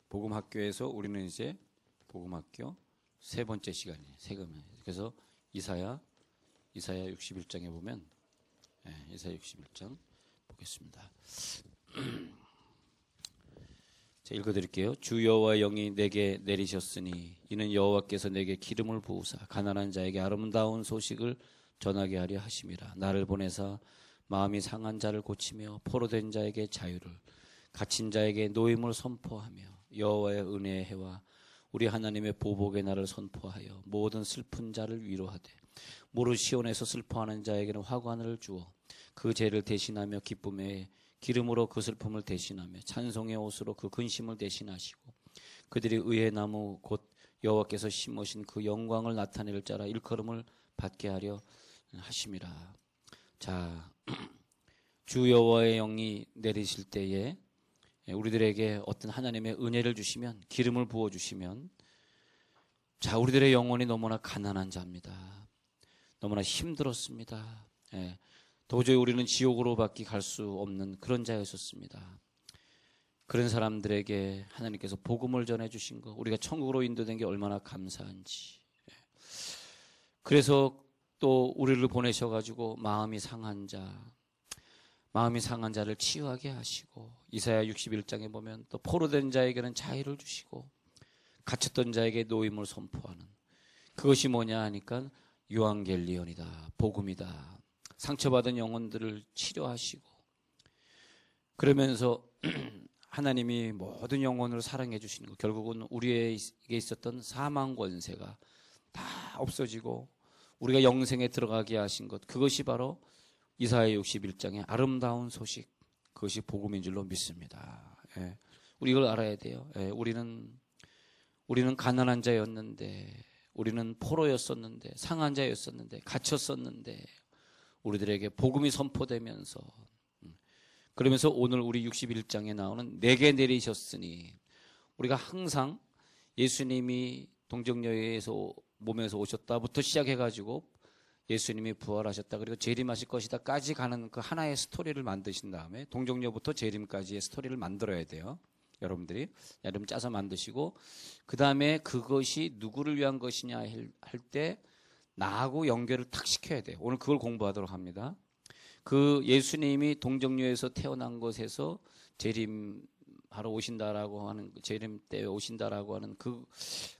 복음학교에서 우리는 이제 복음학교 세 번째 시간이에요. 그래서 이사야 61장에 보면, 이사야 61장 보겠습니다. 제가 읽어드릴게요. 주 여호와의 영이 내게 내리셨으니 이는 여호와께서 내게 기름을 부으사 가난한 자에게 아름다운 소식을 전하게 하려 하심이라. 나를 보내사 마음이 상한 자를 고치며 포로된 자에게 자유를, 갇힌 자에게 노임을 선포하며 여호와의 은혜의 해와 우리 하나님의 보복의 날을 선포하여 모든 슬픈 자를 위로하되 무릇 시온에서 슬퍼하는 자에게는 화관을 주어 그 죄를 대신하며 기쁨의 기름으로 그 슬픔을 대신하며 찬송의 옷으로 그 근심을 대신하시고 그들이 의의 나무 곧 여호와께서 심으신 그 영광을 나타낼 자라 일컬음을 받게 하려 하심이라. 자, 주 여호와의 영이 내리실 때에 우리들에게 어떤 하나님의 은혜를 주시면, 기름을 부어주시면, 자, 우리들의 영혼이 너무나 가난한 자입니다. 너무나 힘들었습니다. 도저히 우리는 지옥으로밖에 갈 수 없는 그런 자였었습니다. 그런 사람들에게 하나님께서 복음을 전해주신 것, 우리가 천국으로 인도된 게 얼마나 감사한지. 그래서 또 우리를 보내셔가지고 마음이 상한 자를 치유하게 하시고, 이사야 61장에 보면 또 포로된 자에게는 자유를 주시고 갇혔던 자에게 노임을 선포하는, 그것이 뭐냐 하니까 유앙겔리온이다, 복음이다. 상처받은 영혼들을 치료하시고, 그러면서 하나님이 모든 영혼을 사랑해 주시는 것, 결국은 우리에게 있었던 사망 권세가 다 없어지고 우리가 영생에 들어가게 하신 것, 그것이 바로 이사야 61장의 아름다운 소식, 그것이 복음인 줄로 믿습니다. 우리 이걸 알아야 돼요. 우리는 가난한 자였는데, 우리는 포로였었는데, 상한 자였었는데, 갇혔었는데, 우리들에게 복음이 선포되면서, 그러면서 오늘 우리 61장에 나오는 내게 내리셨으니, 우리가 항상 예수님이 동정여에서 몸에서 오셨다부터 시작해가지고 예수님이 부활하셨다, 그리고 재림하실 것이다까지 가는 그 하나의 스토리를 만드신 다음에, 동정여부터 재림까지의 스토리를 만들어야 돼요. 여러분들이 나름 짜서 만드시고, 그 다음에 그것이 누구를 위한 것이냐 할 때 나하고 연결을 탁 시켜야 돼요. 오늘 그걸 공부하도록 합니다. 그 예수님이 동정여에서 태어난 것에서 재림하러 오신다라고 하는, 재림 때 오신다라고 하는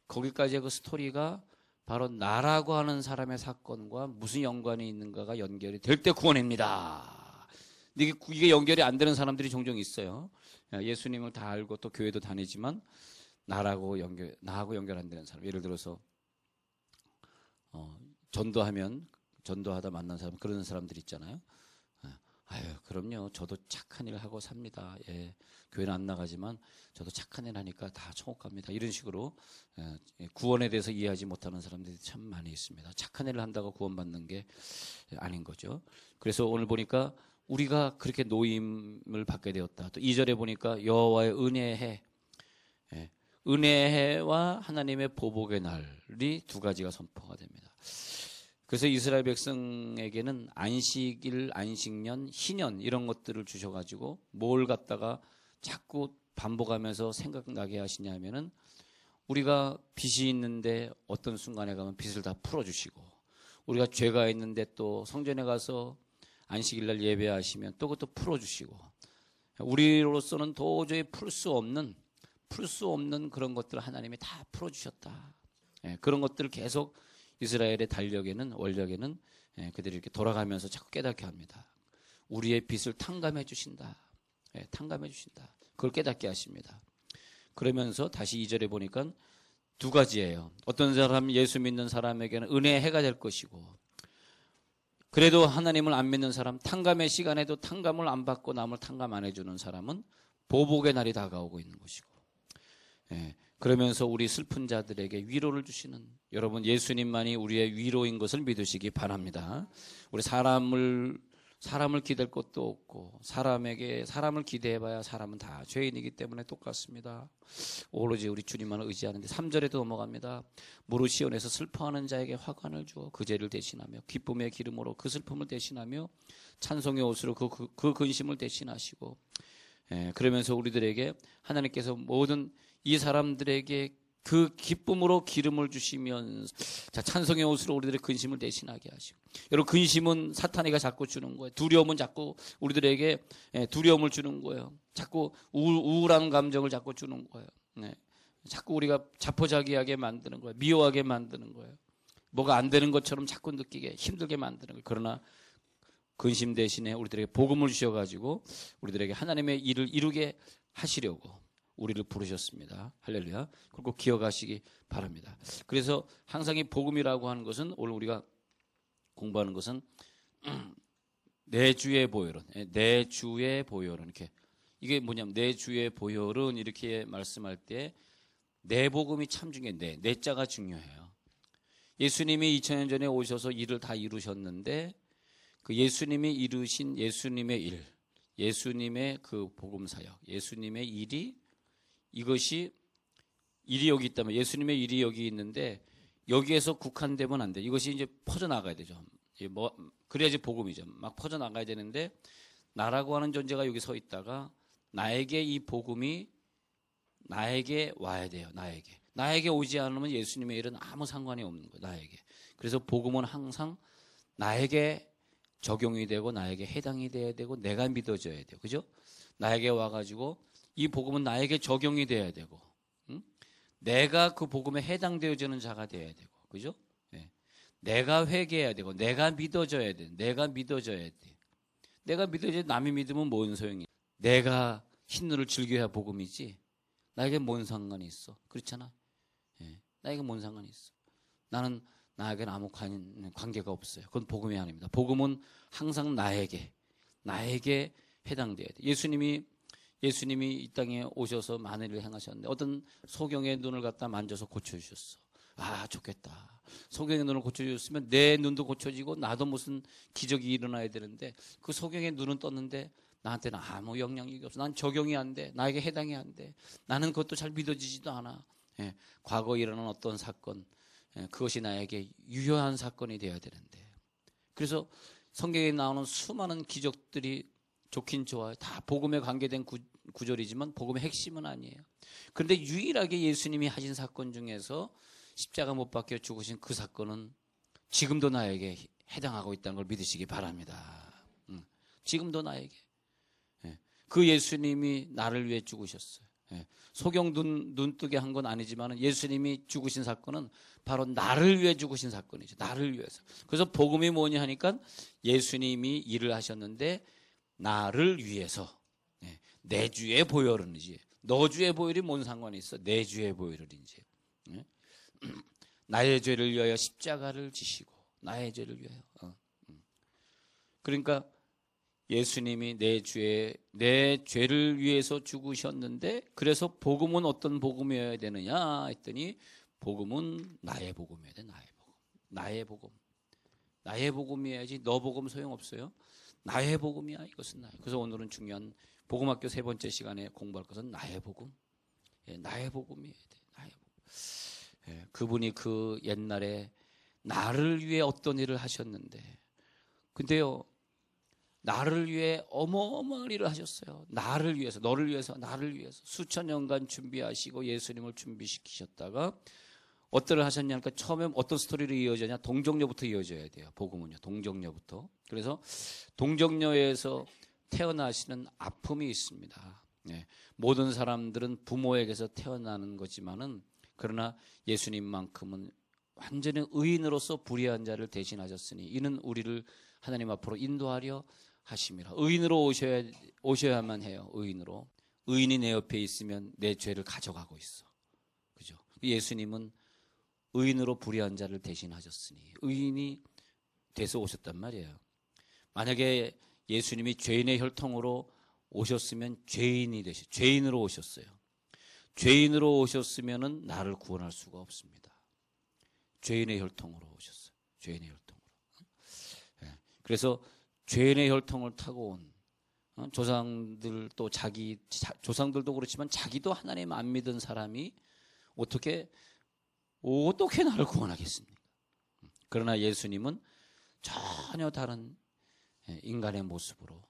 거기까지의 그 스토리가 바로 나라고 하는 사람의 사건과 무슨 연관이 있는가가 연결이 될 때 구원입니다. 근데 이게 연결이 안 되는 사람들이 종종 있어요. 예수님을 다 알고 또 교회도 다니지만 나하고 연결 안 되는 사람. 예를 들어서 전도하다 만난 사람, 그런 사람들 있잖아요. 아유, 그럼요. 저도 착한 일 하고 삽니다. 교회는 안 나가지만 저도 착한 일 하니까 다 천국 갑니다. 이런 식으로 구원에 대해서 이해하지 못하는 사람들이 참 많이 있습니다. 착한 일을 한다고 구원받는 게 아닌 거죠. 그래서 오늘 보니까 우리가 그렇게 노임을 받게 되었다. 또 2절에 보니까 여호와의 은혜해, 은혜해와 하나님의 보복의 날이 두 가지가 선포가 됩니다. 그래서 이스라엘 백성에게는 안식일, 안식년, 희년 이런 것들을 주셔가지고 뭘 갖다가 자꾸 반복하면서 생각나게 하시냐면은, 우리가 빚이 있는데 어떤 순간에 가면 빚을 다 풀어주시고, 우리가 죄가 있는데 또 성전에 가서 안식일날 예배하시면 또 그것도 풀어주시고, 우리로서는 도저히 풀 수 없는 그런 것들을 하나님이 다 풀어주셨다. 그런 것들을 계속 이스라엘의 원력에는 그들이 이렇게 돌아가면서 자꾸 깨닫게 합니다. 우리의 빚을 탕감해 주신다. 탕감해 주신다. 그걸 깨닫게 하십니다. 그러면서 다시 2절에 보니까 두 가지예요. 어떤 사람, 예수 믿는 사람에게는 은혜의 해가 될 것이고, 그래도 하나님을 안 믿는 사람, 탕감의 시간에도 탕감을 안 받고 남을 탕감 안 해주는 사람은 보복의 날이 다가오고 있는 것이고, 그러면서 우리 슬픈 자들에게 위로를 주시는, 여러분, 예수님만이 우리의 위로인 것을 믿으시기 바랍니다. 우리 사람을 기댈 것도 없고, 사람을 기대해봐야 사람은 다 죄인이기 때문에 똑같습니다. 오로지 우리 주님만을 의지하는데, 3절에도 넘어갑니다. 무릇 시온에서 슬퍼하는 자에게 화관을 주어 그 죄를 대신하며 기쁨의 기름으로 그 슬픔을 대신하며 찬송의 옷으로 그 근심을 대신하시고, 그러면서 우리들에게 하나님께서 모든 이 사람들에게 그 기쁨으로 기름을 주시면서 자, 찬송의 옷으로 우리들의 근심을 대신하게 하시고 여러분 근심은 사탄이가 자꾸 주는 거예요. 두려움은 자꾸 우리들에게 두려움을 주는 거예요. 자꾸 우울한 감정을 자꾸 주는 거예요. 네. 자꾸 우리가 자포자기하게 만드는 거예요. 미워하게 만드는 거예요. 뭐가 안 되는 것처럼 자꾸 느끼게 힘들게 만드는 거예요. 그러나 근심 대신에 우리들에게 복음을 주셔가지고 우리들에게 하나님의 일을 이루게 하시려고 우리를 부르셨습니다. 할렐루야. 그리고 기억하시기 바랍니다. 그래서 항상 이 복음이라고 하는 것은 오늘 우리가 공부하는 것은 내 주의 보혈은, 내 주의 보혈은 이렇게 이게 뭐냐면 내 주의 보혈은 이렇게 말씀할 때 내 복음이 참 중요해요. 내 자가 중요해요. 예수님이 2000년 전에 오셔서 일을 다 이루셨는데 그 예수님이 이루신 예수님의 일, 예수님의 그 복음 사역, 예수님의 일이 이것이 일이 여기 있다면 예수님의 일이 여기 있는데 여기에서 국한되면 안 돼. 이것이 이제 퍼져나가야 되죠. 뭐 그래야지 복음이죠. 막 퍼져나가야 되는데 나라고 하는 존재가 여기 서 있다가 나에게 이 복음이 나에게 와야 돼요. 나에게 오지 않으면 예수님의 일은 아무 상관이 없는 거예요. 나에게. 그래서 복음은 항상 나에게 적용이 되고 나에게 해당이 돼야 되고 내가 믿어져야 돼요. 그죠? 나에게 와가지고 이 복음은 나에게 적용이 돼야 되고 내가 그 복음에 해당되어지는 자가 돼야 되고 그죠? 네. 내가 회개해야 되고 내가 믿어져야 돼. 내가 믿어져야 돼. 내가 믿어져야 남이 믿으면 뭔 소용이야. 내가 흰눈을 즐겨야 복음이지 나에게 뭔 상관이 있어. 그렇잖아. 네. 나에게 뭔 상관이 있어. 나는 나에게는 아무 관계가 없어요. 그건 복음이 아닙니다. 복음은 항상 나에게 해당돼야 돼. 예수님이 이 땅에 오셔서 많은 일을 행하셨는데 어떤 소경의 눈을 갖다 만져서 고쳐주셨어. 아 좋겠다. 소경의 눈을 고쳐주셨으면 내 눈도 고쳐지고 나도 무슨 기적이 일어나야 되는데 그 소경의 눈은 떴는데 나한테는 아무 영향력이 없어. 난 적용이 안 돼. 나에게 해당이 안 돼. 나는 그것도 잘 믿어지지도 않아. 예, 과거에 일어난 어떤 사건 그것이 나에게 유효한 사건이 되어야 되는데 그래서 성경에 나오는 수많은 기적들이 좋긴 좋아요. 다 복음에 관계된 구절이지만 복음의 핵심은 아니에요. 그런데 유일하게 예수님이 하신 사건 중에서 십자가 못 박혀 죽으신 그 사건은 지금도 나에게 해당하고 있다는 걸 믿으시기 바랍니다. 지금도 나에게. 그 예수님이 나를 위해 죽으셨어요. 소경 눈 뜨게 한 건 아니지만 예수님이 죽으신 사건은 바로 나를 위해 죽으신 사건이죠. 나를 위해서. 그래서 복음이 뭐냐 하니까 예수님이 일을 하셨는데 나를 위해서 내 주의 보혈은이지. 너 주의 보혈이 뭔 상관이 있어? 내 주의 보혈은이지. 나의 죄를 위하여 십자가를 지시고 나의 죄를 위하여. 그러니까 예수님이 내 죄를 위해서 죽으셨는데 그래서 복음은 어떤 복음이어야 되느냐 했더니 복음은 나의 복음이어야 돼. 나의 복음. 나의 복음이어야지 너 복음 소용없어요. 나의 복음이야. 이것은 나의. 그래서 오늘은 중요한 복음학교 3번째 시간에 공부할 것은 나의 복음. 나의 복음이어야 돼. 나의 복음. 그분이 그 옛날에 나를 위해 어떤 일을 하셨는데 근데요 나를 위해 어마어마한 일을 하셨어요. 나를 위해서, 너를 위해서, 나를 위해서 수천 년간 준비하시고 예수님을 준비시키셨다가 어떤 일 하셨냐니까 처음에 어떤 스토리로 이어지냐 동정녀부터 이어져야 돼요. 복음은요. 동정녀부터. 그래서 동정녀에서 태어나시는 아픔이 있습니다. 모든 사람들은 부모에게서 태어나는 거지만은 그러나 예수님만큼은 완전히 의인으로서 불의한 자를 대신하셨으니 이는 우리를 하나님 앞으로 인도하려 하심이라. 의인으로 오셔야만 해요. 의인으로. 의인이 내 옆에 있으면 내 죄를 가져가고 있어. 그죠? 예수님은 의인으로 불의한 자를 대신하셨으니 의인이 돼서 오셨단 말이에요. 만약에 예수님이 죄인의 혈통으로 오셨으면 죄인으로 오셨어요. 죄인으로 오셨으면은 나를 구원할 수가 없습니다. 죄인의 혈통으로 오셨어요. 죄인의 혈통으로. 그래서 죄인의 혈통을 타고 온 조상들도 조상들도 그렇지만 자기도 하나님 안 믿은 사람이 어떻게 나를 구원하겠습니까? 그러나 예수님은 전혀 다른 인간의 모습으로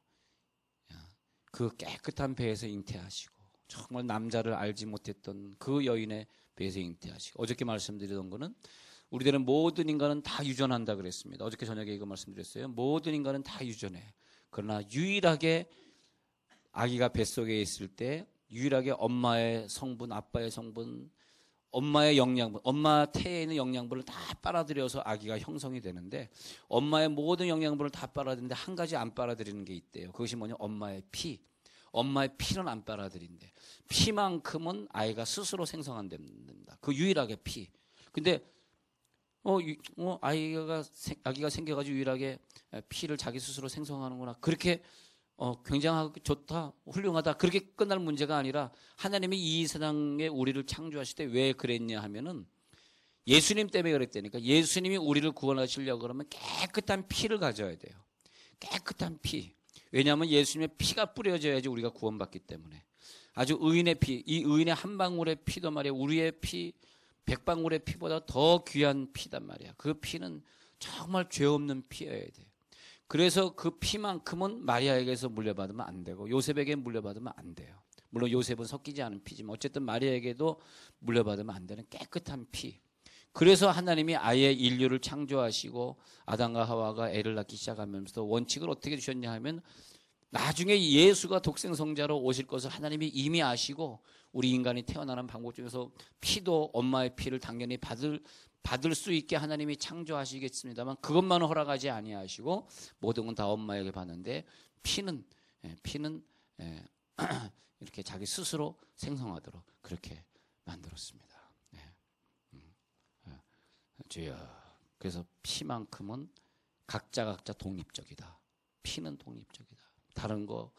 그 깨끗한 배에서 잉태하시고 정말 남자를 알지 못했던 그 여인의 배에서 잉태하시고, 어저께 말씀드리던 거는 우리들은 모든 인간은 다 유전한다 그랬습니다. 어저께 저녁에 이거 말씀드렸어요. 모든 인간은 다 유전해. 그러나 유일하게 아기가 뱃속에 있을 때 유일하게 엄마의 성분, 아빠의 성분, 엄마의 영양분, 엄마 태에 있는 영양분을 다 빨아들여서 아기가 형성이 되는데, 엄마의 모든 영양분을 다 빨아들이는데 한 가지 안 빨아들이는 게 있대요. 그것이 뭐냐? 엄마의 피. 엄마의 피는 안 빨아들인대. 피만큼은 아이가 스스로 생성 안 됩니다. 그 유일하게 피. 근데 아기가 생겨가지고 유일하게 피를 자기 스스로 생성하는구나. 그렇게 굉장하고 좋다, 훌륭하다, 그렇게 끝날 문제가 아니라, 하나님이 이 세상에 우리를 창조하실 때 왜 그랬냐 하면은 예수님 때문에 그랬다니까. 예수님이 우리를 구원하시려고 그러면 깨끗한 피를 가져야 돼요. 깨끗한 피. 왜냐하면 예수님의 피가 뿌려져야지 우리가 구원받기 때문에. 아주 의인의 피, 이 의인의 한 방울의 피도 말이야, 우리의 피 100방울의 피보다 더 귀한 피단 말이야. 그 피는 정말 죄 없는 피여야 돼. 그래서 그 피만큼은 마리아에게서 물려받으면 안 되고 요셉에게 물려받으면 안 돼요. 물론 요셉은 섞이지 않은 피지만 어쨌든 마리아에게도 물려받으면 안 되는 깨끗한 피. 그래서 하나님이 아예 인류를 창조하시고 아담과 하와가 애를 낳기 시작하면서 원칙을 어떻게 주셨냐 하면, 나중에 예수가 독생성자로 오실 것을 하나님이 이미 아시고 우리 인간이 태어나는 방법 중에서 피도 엄마의 피를 당연히 받을 수 있게 하나님이 창조하시겠습니다만, 그것만은 허락하지 아니하시고 모든 건 다 엄마에게 받는데, 피는 이렇게 자기 스스로 생성하도록 그렇게 만들었습니다. 주여. 그래서 피만큼은 각자 독립적이다. 피는 독립적이다. 다른 거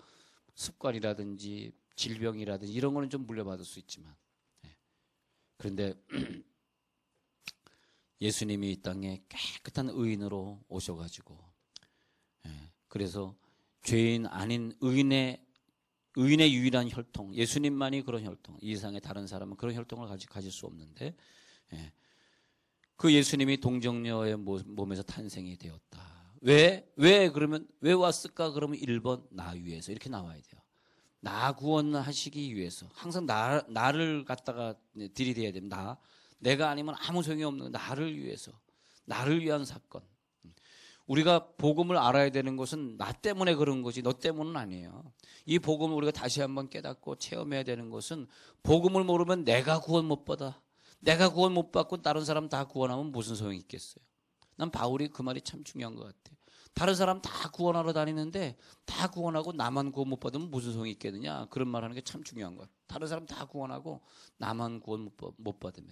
습관이라든지 질병이라든지 이런 거는 좀 물려받을 수 있지만, 그런데 예수님이 이 땅에 깨끗한 의인으로 오셔가지고, 그래서 죄인 아닌 의인의 유일한 혈통, 예수님만이 그런 혈통, 이 세상에 다른 사람은 그런 혈통을 가질 수 없는데, 그 예수님이 동정녀의 몸에서 탄생이 되었다. 그러면 왜 왔을까? 그러면 1번 나 위해서, 이렇게 나와야 돼요. 나 구원하시기 위해서. 항상 나를 갖다가 들이대야 됩니다. 내가 아니면 아무 소용이 없는 나를 위해서, 나를 위한 사건. 우리가 복음을 알아야 되는 것은 나 때문에 그런 거지 너 때문은 아니에요. 이 복음을 우리가 다시 한번 깨닫고 체험해야 되는 것은, 복음을 모르면 내가 구원 못 받아, 내가 구원 못 받고 다른 사람 다 구원하면 무슨 소용이 있겠어요. 난 바울이 그 말이 참 중요한 것 같아요. 다른 사람 다 구원하러 다니는데 다 구원하고 나만 구원 못 받으면 무슨 소용이 있겠느냐, 그런 말 하는 게 참 중요한 것 같아요. 다른 사람 다 구원하고 나만 구원 못 받으면.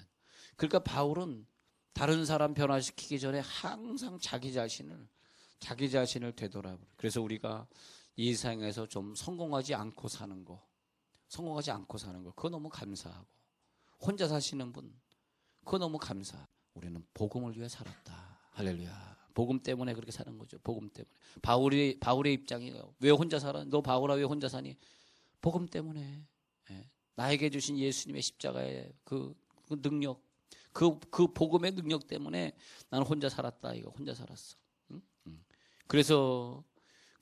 그러니까 바울은 다른 사람 변화시키기 전에 항상 자기 자신을 되돌아보고, 그래서 우리가 이 세상에서 좀 성공하지 않고 사는 거, 그거 너무 감사하고, 혼자 사시는 분, 그거 너무 감사하고, 우리는 복음을 위해 살았다. 할렐루야. 복음 때문에 그렇게 사는 거죠. 복음 때문에. 바울의 입장이에요. 왜 혼자 살아? 너 바울아 왜 혼자 사니? 복음 때문에. 나에게 주신 예수님의 십자가의 그 능력, 그 복음의 능력 때문에 나는 혼자 살았다. 이거 혼자 살았어. 그래서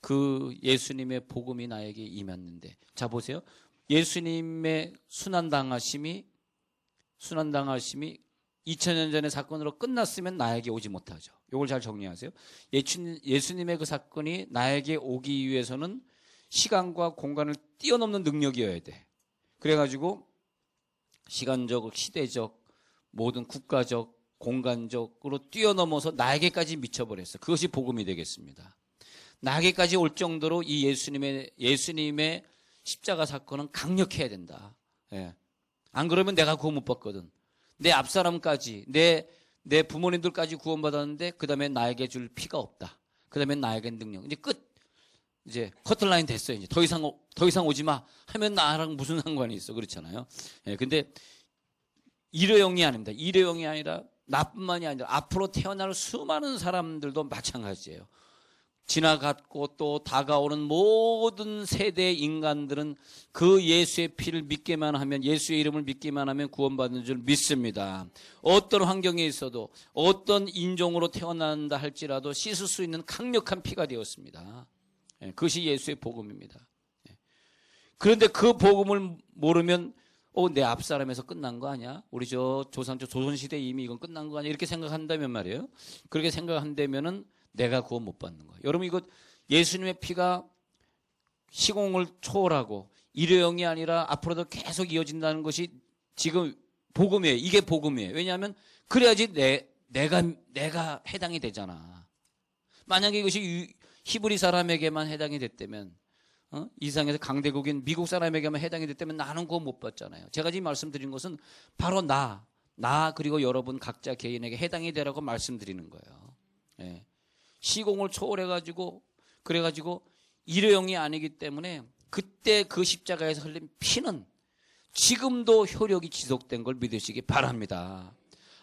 그 예수님의 복음이 나에게 임했는데, 자 보세요. 예수님의 순환당하심이 2000년 전의 사건으로 끝났으면 나에게 오지 못하죠. 이걸 잘 정리하세요. 예수님의 그 사건이 나에게 오기 위해서는 시간과 공간을 뛰어넘는 능력이어야 돼. 그래가지고 시간적, 시대적, 모든 국가적, 공간적으로 뛰어넘어서 나에게까지 미쳐버렸어. 그것이 복음이 되겠습니다. 나에게까지 올 정도로 이 예수님의 십자가 사건은 강력해야 된다. 안 그러면 내가 구원 못 받거든. 내 앞사람까지, 내 부모님들까지 구원받았는데 그 다음에 나에게 줄 피가 없다. 그 다음에 나에게 능력. 이제 끝. 이제 커트라인 됐어요. 이제 더 이상 오지 마 하면 나랑 무슨 상관이 있어. 그렇잖아요. 근데 일회용이 아닙니다. 일회용이 아니라 나뿐만이 아니라 앞으로 태어날 수많은 사람들도 마찬가지예요. 지나갔고 또 다가오는 모든 세대의 인간들은 그 예수의 피를 믿기만 하면, 예수의 이름을 믿기만 하면 구원받는 줄 믿습니다. 어떤 환경에 있어도, 어떤 인종으로 태어난다 할지라도 씻을 수 있는 강력한 피가 되었습니다. 그것이 예수의 복음입니다. 그런데 그 복음을 모르면 내 앞사람에서 끝난 거 아니야? 우리 조선시대 이미 이건 끝난 거 아니야? 이렇게 생각한다면 말이에요. 그렇게 생각한다면은 내가 구원 못 받는 거예요. 여러분, 이거 예수님의 피가 시공을 초월하고 일회용이 아니라 앞으로도 계속 이어진다는 것이 지금 복음이에요. 이게 복음이에요. 왜냐하면 그래야지 내가 해당이 되잖아. 만약에 이것이 히브리 사람에게만 해당이 됐다면, 이상에서 강대국인 미국 사람에게만 해당이 됐다면 나는 그거 못 받잖아요. 제가 지금 말씀드린 것은 바로 나 그리고 여러분 각자 개인에게 해당이 되라고 말씀드리는 거예요. 예. 시공을 초월해가지고 그래가지고 일회용이 아니기 때문에 그때 그 십자가에서 흘린 피는 지금도 효력이 지속된 걸 믿으시기 바랍니다.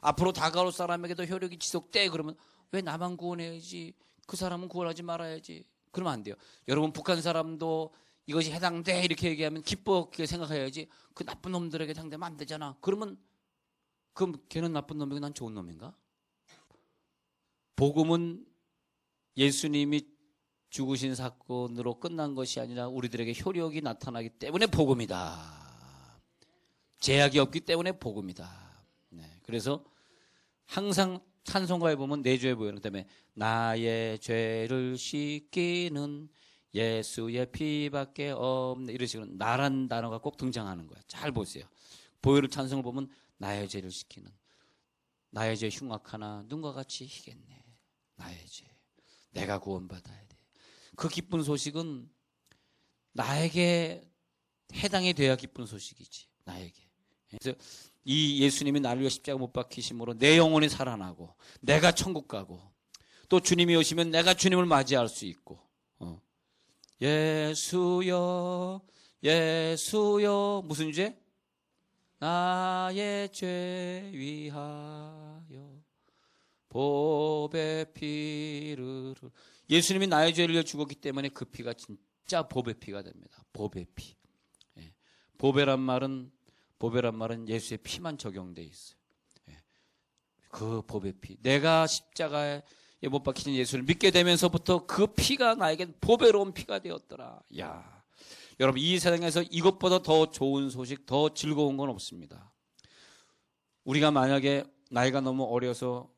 앞으로 다가올 사람에게도 효력이 지속돼. 그러면 왜 나만 구원해야지? 그 사람은 구원하지 말아야지. 그러면 안 돼요. 여러분, 북한 사람도 이것이 해당돼 이렇게 얘기하면 기쁘게 생각해야지. 그 나쁜 놈들에게 해당되면 안 되잖아. 그럼 걔는 나쁜 놈이고 난 좋은 놈인가? 복음은 예수님이 죽으신 사건으로 끝난 것이 아니라 우리들에게 효력이 나타나기 때문에 복음이다. 제약이 없기 때문에 복음이다. 네, 그래서 항상 찬송가에 보면 내 죄 보이는 때문에 나의 죄를 씻기는 예수의 피밖에 없네. 이런 식으로 나란 단어가 꼭 등장하는 거야. 잘 보세요. 보혈 찬송을 보면 나의 죄를 씻기는, 나의 죄 흉악하나 눈과 같이 희겠네. 나의 죄. 내가 구원받아야 돼. 그 기쁜 소식은 나에게 해당이 돼야 기쁜 소식이지. 나에게. 그래서 이 예수님이 나를 위해 십자가 못 박히심으로 내 영혼이 살아나고 내가 천국 가고 또 주님이 오시면 내가 주님을 맞이할 수 있고 예수여 예수여 무슨 죄? 나의 죄 위하여 법의 피를 예수님이 나의 죄를 위해 죽었기 때문에 그 피가 진짜 법의 피가 됩니다. 법의 피. 예. 법이란 말은 예수의 피만 적용돼 있어요. 예. 그 법의 피. 내가 십자가에 못 박히신 예수를 믿게 되면서부터 그 피가 나에게 보배로운 피가 되었더라. 야, 여러분 이 세상에서 이것보다 더 좋은 소식, 더 즐거운 건 없습니다. 우리가 만약에 나이가 너무 어려서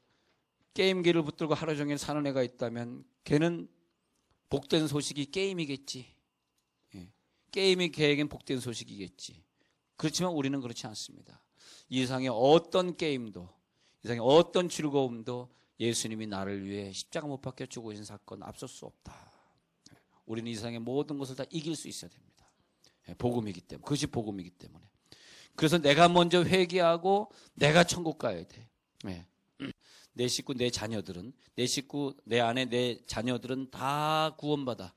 게임기를 붙들고 하루 종일 사는 애가 있다면 걔는 복된 소식이 게임이겠지. 예. 게임이 걔에겐 복된 소식이겠지. 그렇지만 우리는 그렇지 않습니다. 이 세상의 어떤 게임도, 이 세상의 어떤 즐거움도 예수님이 나를 위해 십자가 못 박혀 죽으신 사건 앞설 수 없다. 우리는 이 세상의 모든 것을 다 이길 수 있어야 됩니다. 복음이기 때문에. 그것이 복음이기 때문에. 그래서 내가 먼저 회개하고 내가 천국 가야 돼. 내 식구, 내 자녀들은, 내 아내, 내 자녀들은 다 구원받아.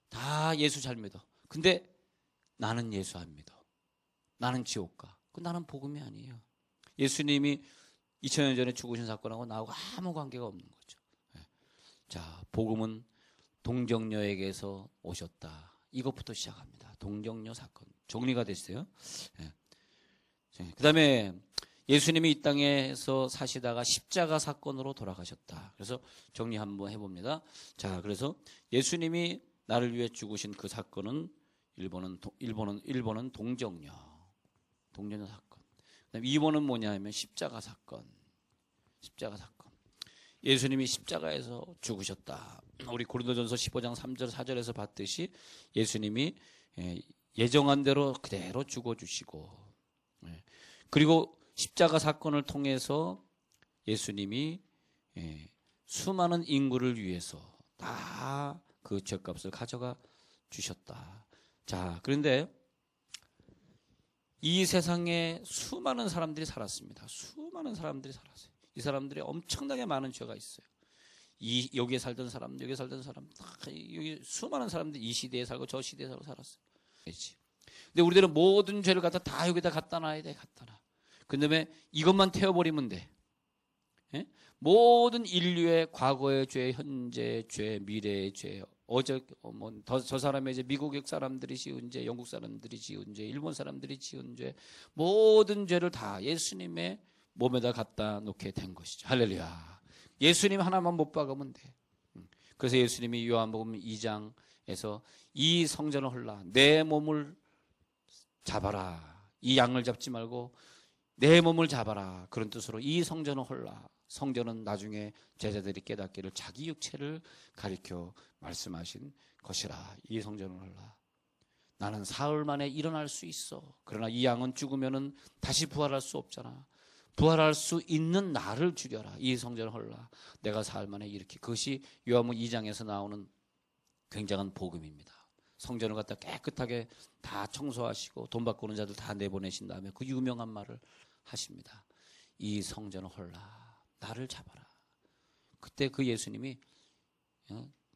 다 예수 잘 믿어. 근데 나는 예수 안 믿어. 나는 지옥 가. 나는 복음이 아니에요. 예수님이 2000년 전에 죽으신 사건하고 나하고 아무 관계가 없는 거죠. 자, 복음은 동정녀에게서 오셨다. 이것부터 시작합니다. 동정녀 사건. 정리가 됐어요. 그 다음에 예수님이 이 땅에서 사시다가 십자가 사건으로 돌아가셨다. 그래서 정리 한번 해봅니다. 자, 그래서 예수님이 나를 위해 죽으신 그 사건은 1번은 동정녀 사건. 그다음에 2번은 뭐냐 하면 십자가 사건. 예수님이 십자가에서 죽으셨다. 우리 고린도전서 15장 3절 4절에서 봤듯이 예수님이 예정한 대로 그대로 죽어주시고, 그리고 십자가 사건을 통해서 예수님이 수많은 인구를 위해서 다 그 죄값을 가져가 주셨다. 자, 그런데 이 세상에 수많은 사람들이 살았습니다. 수많은 사람들이 살았어요. 이 사람들이 엄청나게 많은 죄가 있어요. 여기에 살던 사람, 여기에 살던 사람, 여기 수많은 사람들이 이 시대에 살고 저 시대에 살고 살았어요. 근데 우리들은 모든 죄를 다 여기다 갖다 놔야 돼, 갖다 놔. 그 다음에 이것만 태워버리면 돼. 모든 인류의 과거의 죄, 현재의 죄, 미래의 죄, 저 사람의 이제 미국 사람들이 지은 죄, 영국 사람들이 지은 죄, 일본 사람들이 지은 죄, 모든 죄를 다 예수님의 몸에다 갖다 놓게 된 것이죠. 할렐루야. 예수님 하나만 못 박으면 돼. 그래서 예수님이 요한복음 2장에서 이 성전을 헐라 내 몸을 잡아라. 이 양을 잡지 말고 내 몸을 잡아라. 그런 뜻으로 이 성전은 홀라. 성전은 나중에 제자들이 깨닫기를 자기 육체를 가리켜 말씀하신 것이라. 이 성전은 홀라. 나는 사흘 만에 일어날 수 있어. 그러나 이 양은 죽으면은 다시 부활할 수 없잖아. 부활할 수 있는 나를 죽여라. 이 성전은 홀라. 내가 사흘 만에 이렇게. 그것이 요한복음 2장에서 나오는 굉장한 복음입니다. 성전을 갖다 깨끗하게 다 청소하시고 돈 받고 오는 자들 다 내보내신 다음에 그 유명한 말을 하십니다. 이 성전은 홀라. 나를 잡아라. 그때 그 예수님이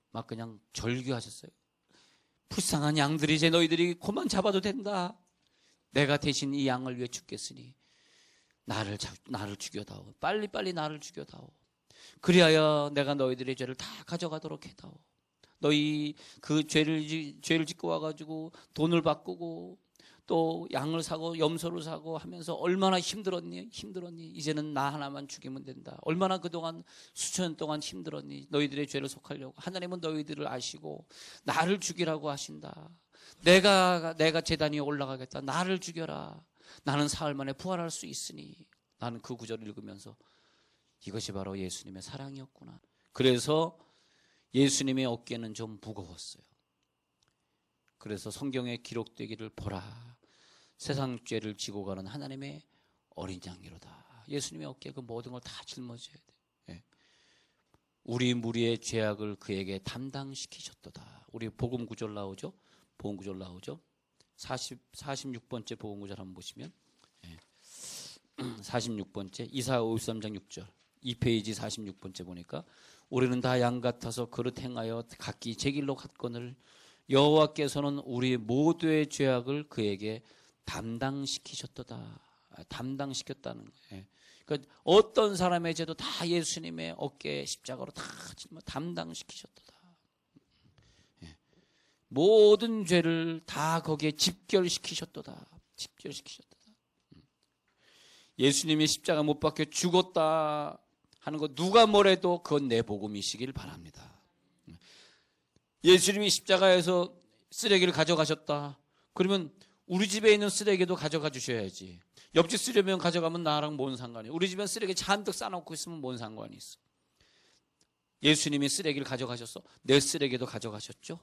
막 그냥 절규하셨어요. 불쌍한 양들이 이제 너희들이 그만 잡아도 된다. 내가 대신 이 양을 위해 죽겠으니 나를 죽여다오. 빨리빨리 나를 죽여다오. 그리하여 내가 너희들의 죄를 다 가져가도록 해다오. 너희 그 죄를 짓고 와가지고 돈을 바꾸고 또 양을 사고 염소를 사고 하면서 얼마나 힘들었니? 이제는 나 하나만 죽이면 된다. 얼마나 그동안 수천 년 동안 힘들었니? 너희들의 죄를 속하려고. 하나님은 너희들을 아시고 나를 죽이라고 하신다. 내가 제단 위에 올라가겠다. 나를 죽여라. 나는 사흘 만에 부활할 수 있으니. 나는 그 구절을 읽으면서 이것이 바로 예수님의 사랑이었구나. 그래서 예수님의 어깨는 좀 무거웠어요. 그래서 성경에 기록되기를 보라. 세상 죄를 지고 가는 하나님의 어린 양이로다. 예수님의 어깨에 그 모든 걸 다 짊어져야 돼. 예. 우리 무리의 죄악을 그에게 담당시키셨도다. 우리 복음 구절 나오죠? 복음 구절 나오죠? 46번째 복음 구절 한번 보시면 46번째 이사야 53장 6절 2페이지 46번째 보니까 우리는 다 양 같아서 그릇 행하여 각기 제 길로 갔거늘 여호와께서는 우리 모두의 죄악을 그에게 담당시키셨도다. 담당시켰다는 거예요. 그러니까 어떤 사람의 죄도 다 예수님의 어깨에 십자가로 다 담당시키셨도다. 모든 죄를 다 거기에 집결시키셨도다. 예수님이 십자가 못 박혀 죽었다 하는 거 누가 뭐래도 그건 내 복음이시길 바랍니다. 예수님이 십자가에서 쓰레기를 가져가셨다. 그러면 우리 집에 있는 쓰레기도 가져가 주셔야지. 옆집 쓰레기만 가져가면 나랑 뭔 상관이야. 우리 집에 쓰레기 잔뜩 싸놓고 있으면 뭔 상관이 있어. 예수님이 쓰레기를 가져가셨어. 내 쓰레기도 가져가셨죠.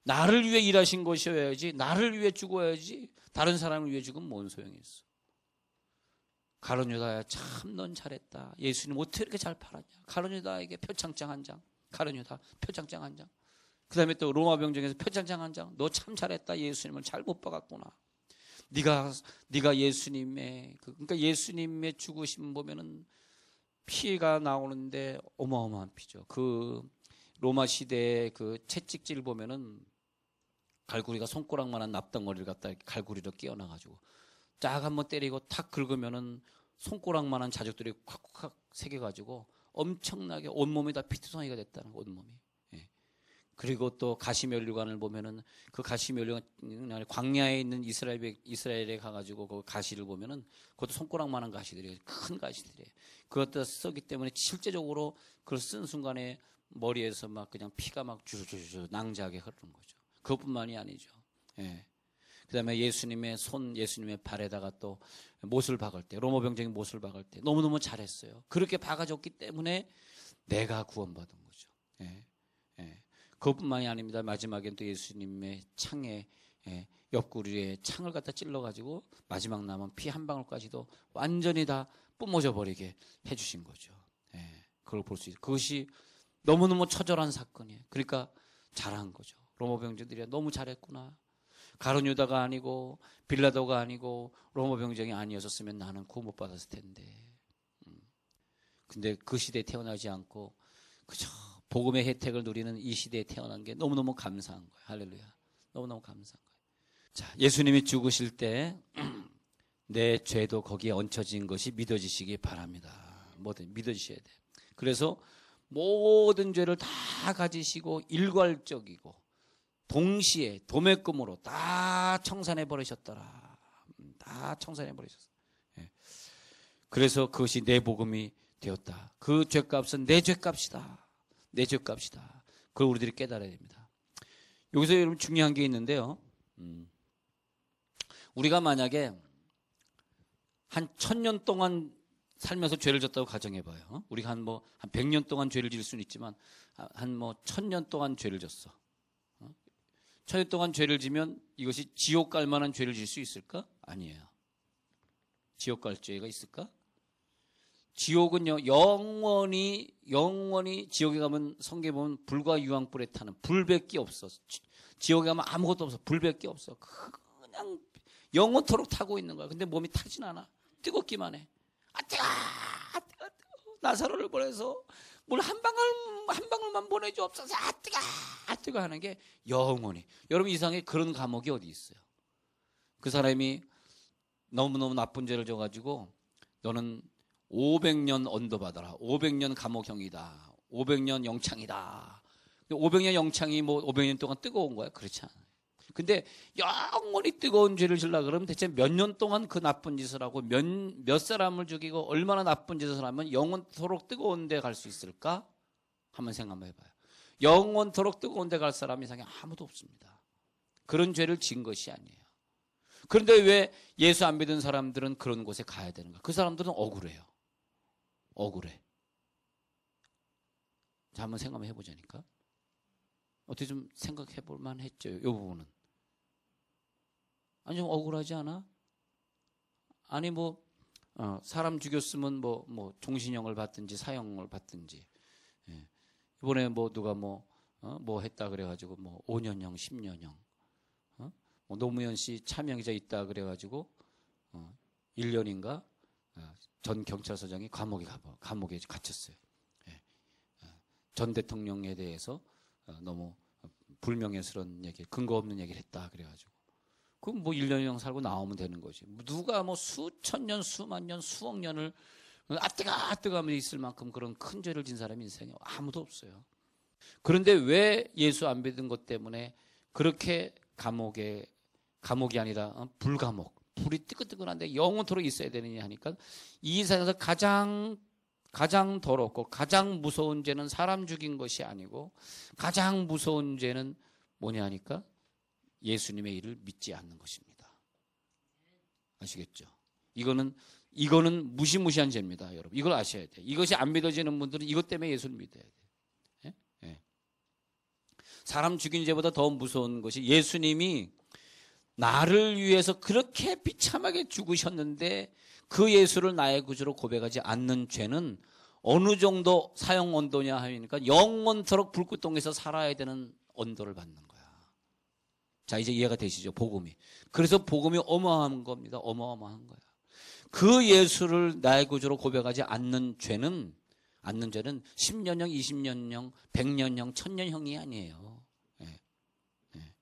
나를 위해 일하신 것이어야지. 나를 위해 죽어야지. 다른 사람을 위해 죽으면 뭔 소용이 있어. 가룟 유다야 참 넌 잘했다. 예수님 어떻게 이렇게 잘 팔았냐. 가룟 유다에게 표창장 한 장. 가룟 유다 표창장 한 장. 그 다음에 또 로마 병정에서 표창장 한 장. 너 참 잘했다. 예수님을 잘 못 박았구나. 네가 예수님의 그러니까 예수님의 죽으심 보면은 피가 나오는데 어마어마한 피죠. 그 로마 시대의 그 채찍질 보면은 갈고리가 손가락만한 납덩어리를 갖다 갈고리로 끼워놔가지고 쫙 한번 때리고 탁 긁으면은 손가락만한 자죽들이 콱콱 새겨가지고 엄청나게 온몸이 다 피투성이가 됐다는 거, 온몸이. 예. 그리고 또 가시면류관을 보면은 그 가시면류관 광야에 있는 이스라엘에 가가지고 그 가시를 보면은 그것도 손가락만한 가시들이에요. 큰 가시들이에요. 그것도 쓰기 때문에 실제적으로 그걸 쓴 순간에 머리에서 막 그냥 피가 막 주르주르 낭자하게 흐르는 거죠. 그것뿐만이 아니죠. 예. 그 다음에 예수님의 손, 예수님의 발에다가 또 못을 박을 때, 로마 병정이 못을 박을 때 너무너무 잘했어요. 그렇게 박아줬기 때문에 내가 구원받은 거죠. 예. 예. 그것뿐만이 아닙니다. 마지막엔 또 예수님의 창에, 옆구리에 창을 갖다 찔러가지고 마지막 남은 피 한 방울까지도 완전히 다 뿜어져 버리게 해주신 거죠. 예. 그걸 볼 수 있어요. 그것이 너무너무 처절한 사건이에요. 그러니까 잘한 거죠. 로마 병정들이 너무 잘했구나. 가룟 유다가 아니고 빌라도가 아니고 로마 병정이 아니었었으면 나는 구원 못 받았을 텐데. 근데 그 시대에 태어나지 않고 그저 복음의 혜택을 누리는 이 시대에 태어난 게 너무너무 감사한 거예요. 할렐루야. 너무너무 감사한 거예요. 자, 예수님이 죽으실 때 내 죄도 거기에 얹혀진 것이 믿어지시기 바랍니다. 뭐든 믿어지셔야 돼요. 그래서 모든 죄를 다 가지시고 일괄적이고 동시에 도매금으로 다 청산해 버리셨더라. 다 청산해 버리셨어요. 예. 그래서 그것이 내 복음이 되었다. 그 죄값은 내 죄값이다. 내 죄값이다. 그걸 우리들이 깨달아야 됩니다. 여기서 여러분 중요한 게 있는데요. 우리가 만약에 한 1000년 동안 살면서 죄를 졌다고 가정해봐요. 우리가 한 100년 동안 죄를 지을 수는 있지만 한 1000년 동안 죄를 졌어. 1000년 동안 죄를 지면 이것이 지옥 갈 만한 죄를 질 수 있을까? 아니에요. 지옥 갈 죄가 있을까? 지옥은요, 영원히 지옥에 가면 성경에 보면 불과 유황불에 타는 불밖에 없어. 지옥에 가면 아무것도 없어. 불밖에 없어. 그냥 영원토록 타고 있는 거야. 근데 몸이 타진 않아. 뜨겁기만 해. 뜨거. 나사로를 보내서 물 한 방울만 보내주옵소서. 뜨거 하는 게 영원히. 여러분 이상하게 그런 감옥이 어디 있어요? 그 사람이 너무너무 나쁜 죄를 져가지고 너는 500년 언도받아라. 500년 감옥형이다. 500년 영창이다. 500년 영창이 500년 동안 뜨거운 거야? 그렇지 않아요. 근데 영원히 뜨거운 죄를 지려고 그러면 대체 몇 년 동안 그 나쁜 짓을 하고 몇 사람을 죽이고 얼마나 나쁜 짓을 하면 영원토록 뜨거운 데 갈 수 있을까? 한번 생각 한번 해봐요. 영원토록 뜨거운 데 갈 사람이 세상에 아무도 없습니다. 그런 죄를 진 것이 아니에요. 그런데 왜 예수 안 믿은 사람들은 그런 곳에 가야 되는가? 그 사람들은 억울해요. 억울해. 자, 한번 생각 한번 해보자니까. 어떻게 좀 생각해 볼 만했죠, 이 부분은. 아니, 좀 억울하지 않아? 아니, 사람 죽였으면 종신형을 받든지 사형을 받든지. 예. 이번에 누가 했다 그래가지고 5년형, 10년형. 노무현 씨 차명이자 있다 그래가지고 1년인가 전 경찰서장이 감옥에 갇혔어요. 예. 전 대통령에 대해서 너무 불명예스러운 얘기, 근거 없는 얘기를 했다 그래가지고 그럼 1년형 살고 나오면 되는 거지. 누가 수천 년, 수만 년, 수억 년을 뜨거 하면서 있을 만큼 그런 큰 죄를 진 사람이 인생에 아무도 없어요. 그런데 왜 예수 안 믿은 것 때문에 그렇게 감옥이 아니라 불감옥, 불이 뜨끈뜨끈한데 영원토록 있어야 되느냐 하니까 이 세상에서 가장 더럽고 가장 무서운 죄는 사람 죽인 것이 아니고 가장 무서운 죄는 뭐냐 하니까 예수님의 일을 믿지 않는 것입니다. 아시겠죠? 이거는 무시무시한 죄입니다, 여러분. 이걸 아셔야 돼요. 이것이 안 믿어지는 분들은 이것 때문에 예수를 믿어야 돼요. 예? 예. 사람 죽인 죄보다 더 무서운 것이 예수님이 나를 위해서 그렇게 비참하게 죽으셨는데 그 예수를 나의 구주로 고백하지 않는 죄는 어느 정도 사형 온도냐 하니까 영원토록 불구덩에서 살아야 되는 온도를 받는 거야. 자, 이제 이해가 되시죠? 복음이. 그래서 복음이 어마어마한 겁니다. 어마어마한 거야. 그 예수를 나의 구주로 고백하지 않는 죄는 10년형, 20년형, 100년형, 1000년형이 아니에요. 예. 예.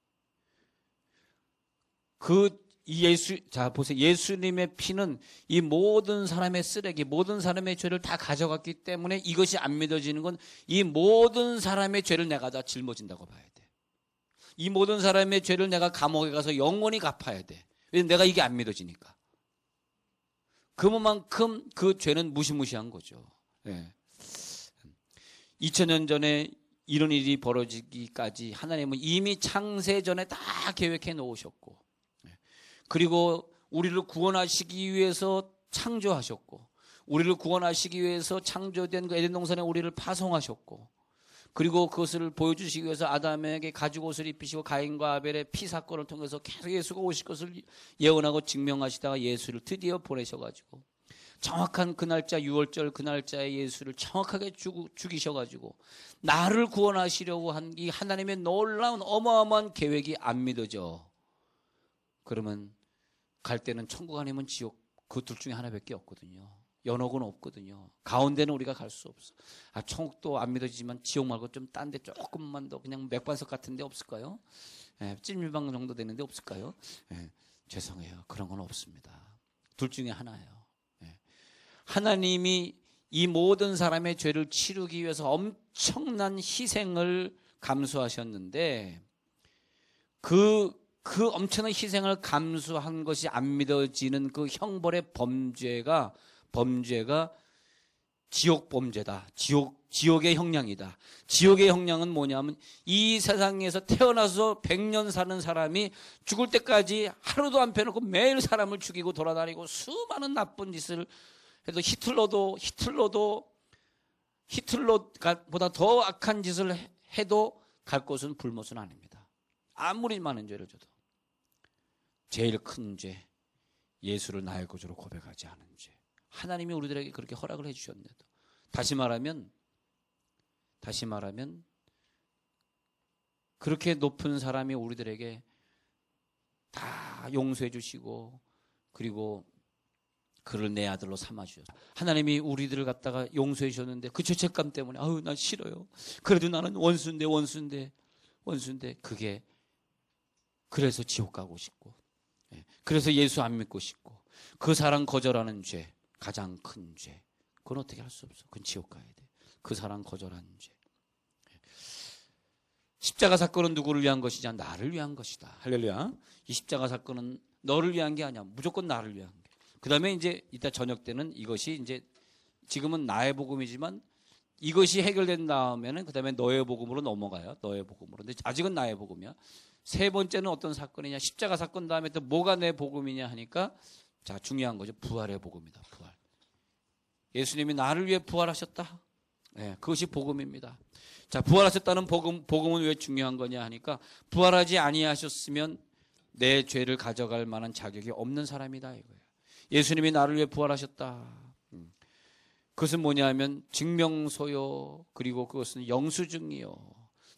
자, 보세요. 예수님의 피는 이 모든 사람의 쓰레기, 모든 사람의 죄를 다 가져갔기 때문에 이것이 안 믿어지는 건 이 모든 사람의 죄를 내가 다 짊어진다고 봐야 돼. 이 모든 사람의 죄를 내가 감옥에 가서 영원히 갚아야 돼. 왜냐면 내가 이게 안 믿어지니까. 그만큼 그 죄는 무시무시한 거죠. 예. 2000년 전에 이런 일이 벌어지기까지 하나님은 이미 창세 전에 다 계획해 놓으셨고, 그리고 우리를 구원하시기 위해서 창조하셨고, 우리를 구원하시기 위해서 창조된 그 에덴 동산에 우리를 파송하셨고, 그리고 그것을 보여주시기 위해서 아담에게 가죽옷을 입히시고 가인과 아벨의 피 사건을 통해서 계속 예수가 오실 것을 예언하고 증명하시다가 예수를 드디어 보내셔가지고 정확한 그 날짜 6월절 그 날짜에 예수를 정확하게 죽이셔가지고 나를 구원하시려고 한 이 하나님의 놀라운 어마어마한 계획이 안 믿어져. 그러면 갈 때는 천국 아니면 지옥, 그 둘 중에 하나밖에 없거든요. 연옥은 없거든요. 가운데는 우리가 갈 수 없어. 천국도 안 믿어지지만 지옥 말고 좀 딴 데 조금만 더 그냥 맥반석 같은 데 없을까요? 찜질방 정도 되는 데 없을까요? 죄송해요. 그런 건 없습니다. 둘 중에 하나예요. 하나님이 이 모든 사람의 죄를 치르기 위해서 엄청난 희생을 감수하셨는데 그 엄청난 희생을 감수한 것이 안 믿어지는 그 형벌의 범죄가 지옥 범죄다. 지옥의 형량이다. 지옥의 형량은 뭐냐면 이 세상에서 태어나서 100년 사는 사람이 죽을 때까지 하루도 안 빼놓고 매일 사람을 죽이고 돌아다니고 수많은 나쁜 짓을 해도 히틀러보다 더 악한 짓을 해도 갈 곳은 불못은 아닙니다. 아무리 많은 죄를 져도. 제일 큰 죄, 예수를 나의 구주로 고백하지 않은 죄. 하나님이 우리들에게 그렇게 허락을 해주셨는데도. 다시 말하면 그렇게 높은 사람이 우리들에게 다 용서해 주시고 그리고 그를 내 아들로 삼아 주셨어요. 하나님이 우리들을 갖다가 용서해 주셨는데 그 죄책감 때문에 아유 난 싫어요. 그래도 나는 원수인데 그게 그래서 지옥 가고 싶고 그래서 예수 안 믿고 싶고 그 사랑 거절하는 죄 가장 큰 죄. 그건 어떻게 할 수 없어. 그건 지옥 가야 돼. 그 사랑 거절하는 죄. 십자가 사건은 누구를 위한 것이냐? 나를 위한 것이다. 할렐루야. 이 십자가 사건은 너를 위한 게 아니야. 무조건 나를 위한 게. 그 다음에 이제 이따 저녁 때는 이것이 이제 지금은 나의 복음이지만 이것이 해결된 다음에는 그 다음에 너의 복음으로 넘어가요. 너의 복음으로. 근데 아직은 나의 복음이야. 세 번째는 어떤 사건이냐? 십자가 사건 다음에 또 뭐가 내 복음이냐 하니까 자, 중요한 거죠. 부활의 복음이다. 부활. 예수님이 나를 위해 부활하셨다. 네, 그것이 복음입니다. 자, 부활하셨다는 복음은 왜 중요한 거냐 하니까 부활하지 아니하셨으면 내 죄를 가져갈 만한 자격이 없는 사람이다 이거예요. 예수님이 나를 위해 부활하셨다. 그것은 뭐냐면 증명서요. 그리고 그것은 영수증이요.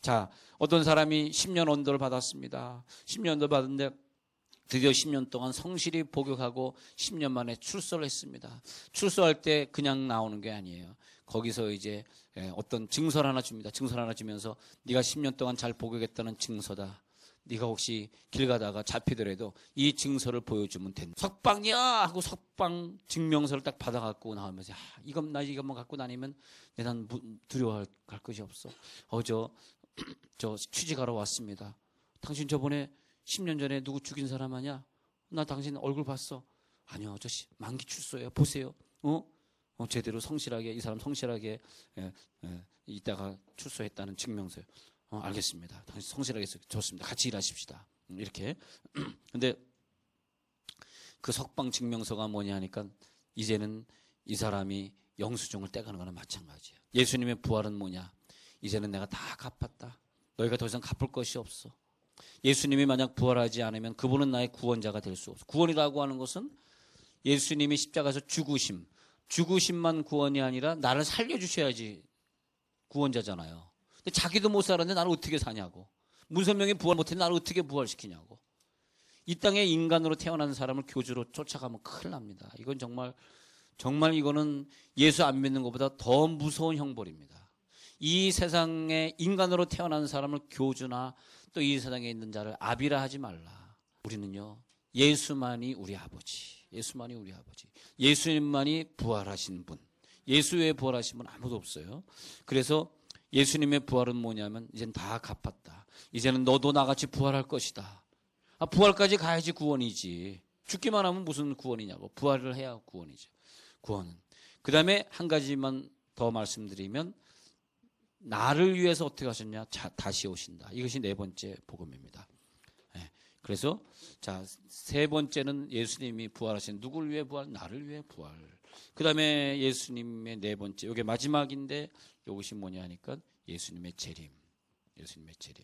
자, 어떤 사람이 10년 언도를 받았습니다. 10년 언도 받은데 드디어 10년 동안 성실히 복역하고 10년 만에 출소를 했습니다. 출소할 때 그냥 나오는 게 아니에요. 거기서 이제 어떤 증서를 하나 줍니다. 증서를 하나 주면서 네가 10년 동안 잘 복역했다는 증서다. 네가 혹시 길 가다가 잡히더라도 이 증서를 보여주면 된다. 석방이야 하고 석방 증명서를 딱 받아갖고 나오면서 이것만 갖고 다니면 난 두려워할 것이 없어. 저 취직하러 왔습니다. 당신 저번에 10년 전에 누구 죽인 사람 아냐? 나 당신 얼굴 봤어. 아니요, 아저씨 만기 출소예요. 보세요. 제대로 성실하게 이 사람 성실하게 이따가 출소했다는 증명서요. 알겠습니다. 당신 성실하게 했어요. 좋습니다. 같이 일하십시다. 이렇게. 근데 그 석방 증명서가 뭐냐 하니까 이제는 이 사람이 영수증을 떼가는 거나 마찬가지예요. 예수님의 부활은 뭐냐? 이제는 내가 다 갚았다. 너희가 더 이상 갚을 것이 없어. 예수님이 만약 부활하지 않으면 그분은 나의 구원자가 될 수 없어. 구원이라고 하는 것은 예수님이 십자가에서 죽으심만 구원이 아니라 나를 살려주셔야지 구원자잖아요. 근데 자기도 못 살았는데 나는 어떻게 사냐고. 문선명이 부활 못했는데 나를 어떻게 부활시키냐고. 이 땅에 인간으로 태어난 사람을 교주로 쫓아가면 큰일 납니다. 이건 정말 이거는 예수 안 믿는 것보다 더 무서운 형벌입니다. 이 세상에 인간으로 태어난 사람을 교주나 또 이 세상에 있는 자를 아비라 하지 말라. 우리는요, 예수만이 우리 아버지. 예수만이 우리 아버지. 예수님만이 부활하신 분. 예수 외에 부활하신 분 아무도 없어요. 그래서 예수님의 부활은 뭐냐면 이제는 다 갚았다. 이제는 너도 나같이 부활할 것이다. 부활까지 가야지 구원이지. 죽기만 하면 무슨 구원이냐고. 부활을 해야 구원이죠. 구원은. 그 다음에 한 가지만 더 말씀드리면 나를 위해서 어떻게 하셨냐? 다시 오신다. 이것이 네 번째 복음입니다. 그래서 자, 세 번째는 예수님이 부활하신 누구를 위해 부활? 나를 위해 부활. 그 다음에 예수님의 네 번째, 이게 마지막인데 이것이 뭐냐 하니까 예수님의 재림. 예수님의 재림.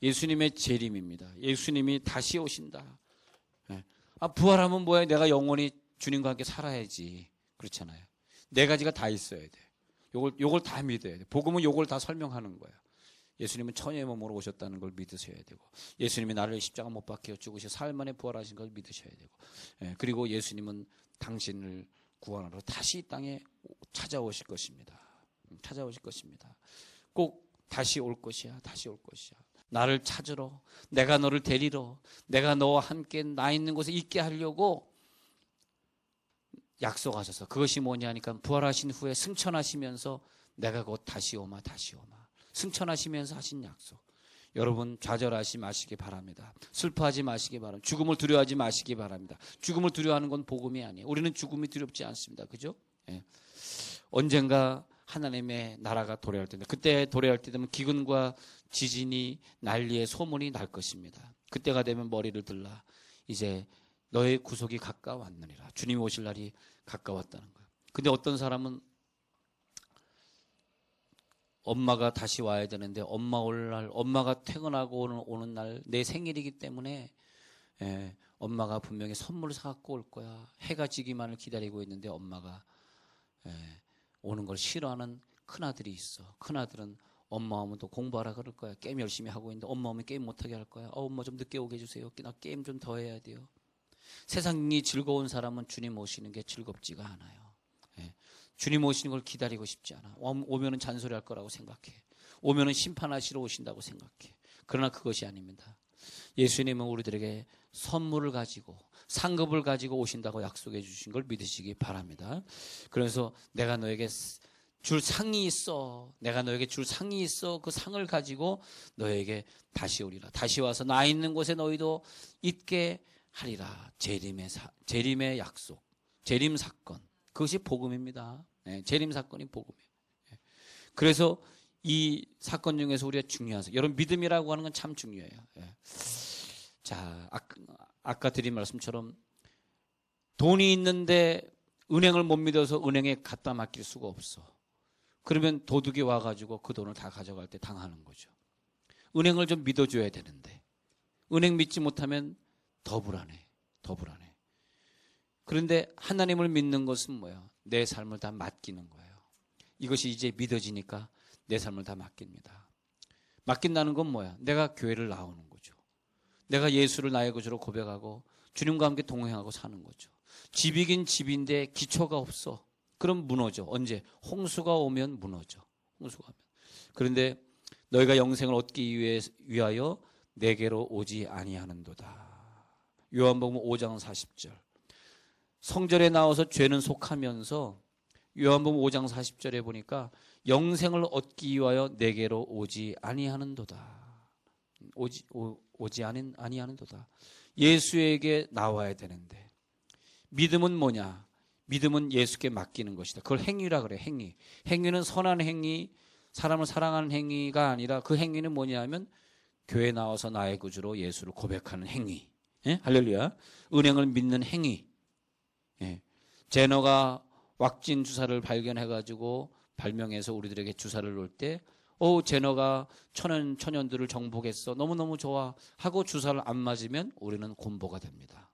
예수님의 재림입니다. 예수님이 다시 오신다. 부활하면 뭐야? 내가 영원히 주님과 함께 살아야지. 그렇잖아요. 네 가지가 다 있어야 돼. 요걸 다 믿어야 돼. 복음은 요걸 다 설명하는 거야. 예수님은 천의 몸으로 오셨다는 걸 믿으셔야 되고, 예수님이 나를 십자가 못 박혀 죽으셔 사흘 만에 부활하신 걸 믿으셔야 되고, 그리고 예수님은 당신을 구원하러 다시 이 땅에 찾아오실 것입니다. 찾아오실 것입니다. 꼭 다시 올 것이야. 다시 올 것이야. 나를 찾으러, 내가 너를 데리러, 내가 너와 함께 나 있는 곳에 있게 하려고 약속하셔서, 그것이 뭐냐 하니까 부활하신 후에 승천하시면서 내가 곧 다시 오마 승천하시면서 하신 약속. 여러분 좌절하지 마시기 바랍니다. 슬퍼하지 마시기 바랍니다. 죽음을 두려워하지 마시기 바랍니다. 죽음을 두려워하는 건 복음이 아니에요. 우리는 죽음이 두렵지 않습니다. 그죠? 언젠가 하나님의 나라가 도래할 텐데, 그때 도래할 때 되면 기근과 지진이 난리의 소문이 날 것입니다. 그때가 되면 머리를 들라. 이제 너의 구속이 가까웠느니라. 주님이 오실 날이 가까웠다는 거예요. 근데 어떤 사람은 엄마가 다시 와야 되는데 엄마 올 날, 엄마가 퇴근하고 오는 날 내 생일이기 때문에 엄마가 분명히 선물을 사갖고 올 거야. 해가 지기만을 기다리고 있는데 엄마가 오는 걸 싫어하는 큰아들이 있어. 큰아들은 엄마 오면 또 공부하라 그럴 거야. 게임 열심히 하고 있는데 엄마 오면 게임 못하게 할 거야. 엄마 좀 늦게 오게 해주세요. 나 게임 좀 더 해야 돼요. 세상이 즐거운 사람은 주님 오시는 게 즐겁지가 않아요. 주님 오시는 걸 기다리고 싶지 않아. 오면은 잔소리할 거라고 생각해. 오면은 심판하시러 오신다고 생각해. 그러나 그것이 아닙니다. 예수님은 우리들에게 선물을 가지고 상급을 가지고 오신다고 약속해 주신 걸 믿으시기 바랍니다. 그래서 내가 너에게 줄 상이 있어. 내가 너에게 줄 상이 있어. 그 상을 가지고 너에게 다시 오리라. 다시 와서 나 있는 곳에 너희도 있게 하리라. 재림의 약속, 재림 사건. 그것이 복음입니다. 재림 사건이 복음이에요. 그래서 이 사건 중에서 우리가 중요하죠. 여러분, 믿음이라고 하는 건 참 중요해요. 자, 아까 드린 말씀처럼 돈이 있는데 은행을 못 믿어서 은행에 갖다 맡길 수가 없어. 그러면 도둑이 와가지고 그 돈을 다 가져갈 때 당하는 거죠. 은행을 좀 믿어줘야 되는데 은행 믿지 못하면 더 불안해. 그런데 하나님을 믿는 것은 뭐야? 내 삶을 다 맡기는 거예요. 이것이 이제 믿어지니까 내 삶을 다 맡깁니다. 맡긴다는 건 뭐야? 내가 교회를 나오는 거죠. 내가 예수를 나의 구주로 고백하고 주님과 함께 동행하고 사는 거죠. 집이긴 집인데 기초가 없어. 그럼 무너져. 언제? 홍수가 오면 무너져. 홍수가 오면. 그런데 너희가 영생을 얻기 위하여 내게로 오지 아니하는도다. 요한복음 5장 40절. 성전에 나와서 죄는 속하면서 요한복음 5장 40절에 보니까 영생을 얻기 위하여 내게로 오지 아니하는도다. 오지 아니하는도다. 예수에게 나와야 되는데 믿음은 뭐냐? 믿음은 예수께 맡기는 것이다. 그걸 행위라 그래. 행위는 선한 행위, 사람을 사랑하는 행위가 아니라 그 행위는 뭐냐면 교회 나와서 나의 구주로 예수를 고백하는 행위. 할렐루야. 은행을 믿는 행위. 제너가 왁진 주사를 발견해가지고 발명해서 우리들에게 주사를 놓을 때 제너가 천연들을 정복했어. 너무너무 좋아. 하고 주사를 안 맞으면 우리는 곤보가 됩니다.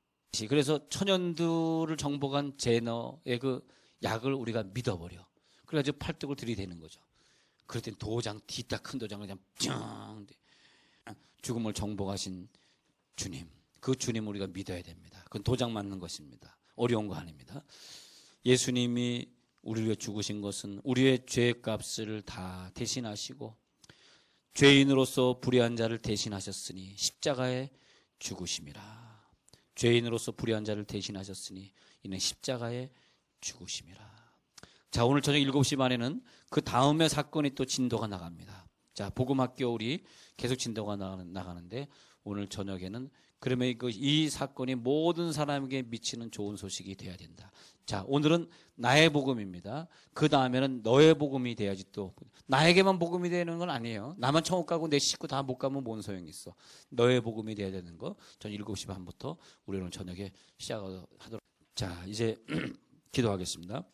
그래서 천연들을 정복한 제너의 그 약을 우리가 믿어버려. 그래가지고 팔뚝을 들이대는 거죠. 그럴 땐 도장, 뒤딱 큰 도장을 그냥 짱! 죽음을 정복하신 주님. 그 주님 우리가 믿어야 됩니다. 그건 도장 맞는 것입니다. 어려운 거 아닙니다. 예수님이 우리를 위해 죽으신 것은 우리의 죄값을 다 대신하시고 죄인으로서 불의한 자를 대신하셨으니 십자가에 죽으심이라. 죄인으로서 불의한 자를 대신하셨으니 이는 십자가에 죽으심이라. 자, 오늘 저녁 7시 반에는 그 다음에 사건이 또 진도가 나갑니다. 자, 복음학교 우리 계속 진도가 나가는데 오늘 저녁에는 그러면 이 사건이 모든 사람에게 미치는 좋은 소식이 돼야 된다. 자, 오늘은 나의 복음입니다. 그 다음에는 너의 복음이 돼야지. 또 나에게만 복음이 되는 건 아니에요. 나만 천국 가고 내 식구 다 못 가면 뭔 소용이 있어. 너의 복음이 돼야 되는 거. 전 7시 반부터 우리 오늘 저녁에 시작하도록. 자, 이제 기도하겠습니다.